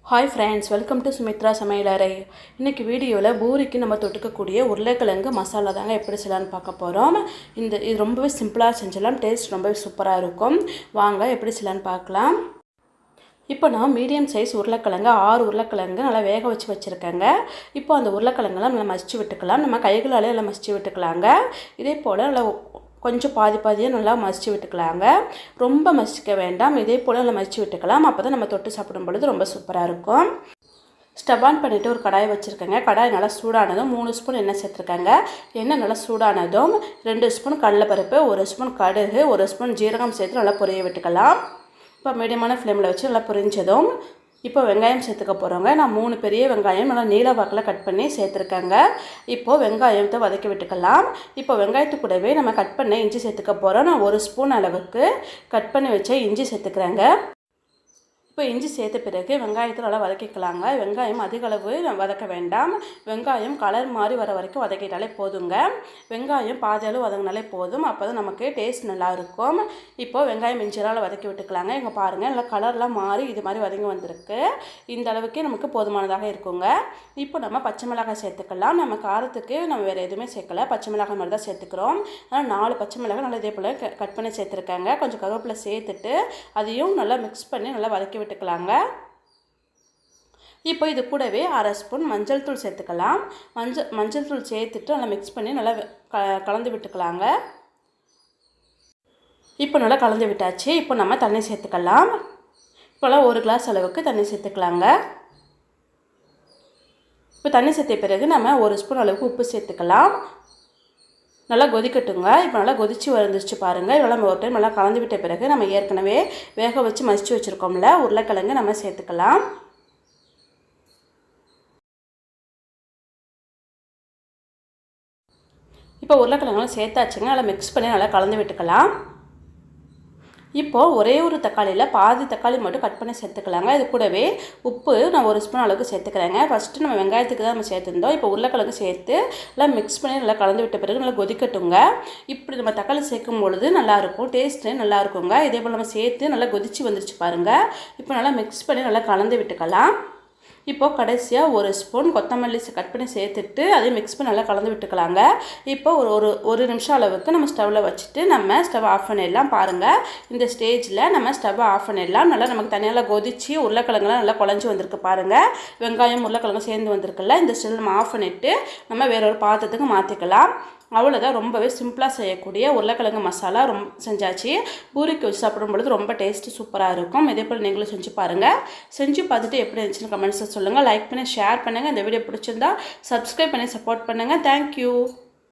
Hi friends, welcome to Sumitra சமையலறை. இன்றைக்கி வீடியோவில் பூரிக்கு நம்ம தொட்டுக்கக்கூடிய உருளைக்கிழங்கு மசாலா தாங்க எப்படி செய்யலான்னு பார்க்க போகிறோம். இது ரொம்பவே சிம்பிளாக செஞ்சிடலாம், டேஸ்ட் ரொம்பவே சூப்பராக இருக்கும். வாங்க எப்படி செய்யலான்னு பார்க்கலாம். இப்போ நான் மீடியம் சைஸ் உருளைக்கிழங்கு 6 உருளைக்கிழங்கு நல்லா வேக வச்சுருக்கேங்க. இப்போ அந்த உருளைக்கிழங்கெல்லாம் நல்லா மசிச்சு விட்டுக்கலாம். நம்ம கைகளாலே நல்லா மசிச்சு விட்டுக்கலாங்க. இதே போல் நல்லா கொஞ்சம் பாதியாக நல்லா மசிச்சு விட்டுக்கலாங்க. ரொம்ப மசிக்க வேண்டாம், இதே போல் நல்லா மசிச்சு விட்டுக்கலாம். அப்போ தான் நம்ம தொட்டு சாப்பிடும் பொழுது ரொம்ப சூப்பராக இருக்கும். ஸ்டவ் ஆன் பண்ணிவிட்டு ஒரு கடாய் வச்சுருக்கேங்க. கடாய் நல்லா சூடானதும் 3 ஸ்பூன் எண்ணெய் சேர்த்துருக்கேங்க. எண்ணெய் நல்லா சூடானதும் 2 ஸ்பூன் கடலைப்பருப்பு, 1 ஸ்பூன் கடுகு, 1 ஸ்பூன் ஜீரகம் சேர்த்து நல்லா பொரிய விட்டுக்கலாம். இப்போ மீடியமான ஃப்ளேமில் வச்சு நல்லா பொரிஞ்சதும் இப்போ வெங்காயம் சேர்த்துக்க போகிறோங்க. நான் 3 பெரிய வெங்காயம் நல்லா நீல வாக்கில் கட் பண்ணி சேர்த்துருக்கேங்க. இப்போது வெங்காயத்தை வதக்கி விட்டுக்கலாம். இப்போ வெங்காயத்து கூடவே நம்ம கட் பண்ண இஞ்சி சேர்த்துக்க போகிறோம். நான் 1 ஸ்பூன் அளவுக்கு கட் பண்ணி வச்ச இஞ்சி சேர்த்துக்கிறேங்க. இப்போ இஞ்சி சேர்த்த பிறகு வெங்காயத்தை நல்லா வதக்கிக்கலாங்க. வெங்காயம் அதிக அளவு வதக்க வேண்டாம். வெங்காயம் கலர் மாதிரி வர வரைக்கும் வதக்கிட்டாலே போதுங்க. வெங்காயம் பாதி அளவு வதங்கினாலே போதும். அப்போ தான் நமக்கு டேஸ்ட் நல்லாயிருக்கும். இப்போது வெங்காயம் இஞ்சியால் வதக்கி விட்டுக்கலாங்க. இங்கே பாருங்கள், நல்லா கலர்லாம் மாறி இது மாதிரி வதங்கி வந்திருக்கு. இந்த அளவுக்கே நமக்கு போதுமானதாக இருக்குங்க. இப்போ நம்ம பச்சை மிளகாய் சேர்த்துக்கலாம். நம்ம காரத்துக்கு நம்ம வேறு எதுவுமே சேர்க்கலை, பச்சை மிளகாய் மாதிரி தான் சேர்த்துக்கிறோம். ஆனால் 4 பச்சை மிளகாய் நல்லா இதே போல் கட் பண்ணி சேர்த்துருக்காங்க. கொஞ்சம் கருவேப்பிலை சேர்த்துட்டு அதையும் நல்லா மிக்ஸ் பண்ணி நல்லா வதக்கி விட்டுக்கலாங்க. இப்போ இது கூடவே 1/2 ஸ்பூன் மஞ்சள் தூள் சேர்த்துக்கலாம். மஞ்சள் தூள் சேர்த்துட்டு நல்லா மிக்ஸ் பண்ணி நல்லா கலந்து விட்டுக்கலாங்க. இப்போ நல்லா கலந்து விட்டாச்சு. இப்போ நம்ம தண்ணி சேர்த்துக்கலாம். இப்போலாம் 1 கிளாஸ் அளவுக்கு தண்ணி சேர்த்துக்கலாங்க. இப்போ தண்ணி சேர்த்த பிறகு நம்ம 1 ஸ்பூன் அளவுக்கு உப்பு சேர்த்துக்கலாம். நல்லா கொதிக்கட்டுங்க. இப்போ நல்லா கொதித்து வந்துருச்சு பாருங்கள். இதெல்லாம் ஒரு டைம் நல்லா கலந்து விட்ட பிறகு நம்ம ஏற்கனவே வேக வச்சு மசிச்சு வச்சுருக்கோம்ல உருளைக்கிழங்கு நம்ம சேர்த்துக்கலாம். இப்போ உருளைக்கிழங்குலாம் சேர்த்தாச்சுங்க. நல்லா மிக்ஸ் பண்ணி நல்லா கலந்து விட்டுக்கலாம். இப்போது ஒரே ஒரு தக்காளியில் பாதி தக்காளி மட்டும் கட் பண்ணி சேர்த்துக்கலாங்க. இது கூடவே உப்பு நான் 1 ஸ்பூன் அளவுக்கு சேர்த்துக்கிறேங்க. ஃபஸ்ட்டு நம்ம வெங்காயத்துக்கு தான் நம்ம சேர்த்துருந்தோம். இப்போ உருளைக்கிழங்கு சேர்த்து நல்லா மிக்ஸ் பண்ணி நல்லா கலந்து விட்ட பிறகு நல்லா கொதிக்கட்டுங்க. இப்படி நம்ம தக்காளி சேர்க்கும் பொழுது நல்லாயிருக்கும், டேஸ்ட்டு நல்லாயிருக்குங்க. இதே போல் நம்ம சேர்த்து நல்லா கொதித்து வந்துருச்சு பாருங்கள். இப்போ நல்லா மிக்ஸ் பண்ணி நல்லா கலந்து விட்டுக்கலாம். இப்போது கடைசியாக 1 ஸ்பூன் கொத்தமல்லி கட் பண்ணி சேர்த்துட்டு அதையும் மிக்ஸ் பண்ணி நல்லா கலந்து விட்டுக்கலாங்க. இப்போ ஒரு நிமிஷம் அளவுக்கு நம்ம ஸ்டவ்வில் வச்சுட்டு நம்ம ஸ்டவ் ஆஃப் பண்ணிடலாம். பாருங்கள், இந்த ஸ்டேஜில் நம்ம ஸ்டவ்வை ஆஃப் பண்ணிடலாம். நல்லா நமக்கு தனியாக கொதிச்சு உருளைக்கிழங்குலாம் நல்லா குழஞ்சி வந்திருக்கு பாருங்கள். வெங்காயம் உருளைக்கிழங்கு சேர்ந்து வந்திருக்குல்ல. இந்த ஸ்டேஜில் நம்ம ஆஃப் பண்ணிவிட்டு நம்ம வேறொரு பாத்திரத்துக்கு மாற்றிக்கலாம். அவ்வளோதான், ரொம்பவே சிம்பிளாக செய்யக்கூடிய உருளைக்கிழங்கு மசாலா செஞ்சாச்சு. பூரிக்கு வச்சு சாப்பிடும் பொழுது ரொம்ப டேஸ்ட்டு சூப்பராக இருக்கும். இதே போல் நீங்களும் செஞ்சு பாருங்கள். செஞ்சு பார்த்துட்டு எப்படி இருந்துச்சுன்னு கமெண்ட்ஸில் சொல்லுங்கள். லைக் பண்ணி ஷேர் பண்ணுங்கள். இந்த வீடியோ பிடிச்சிருந்தா சப்ஸ்கிரைப் பண்ணி சப்போர்ட் பண்ணுங்கள். தேங்க்யூ.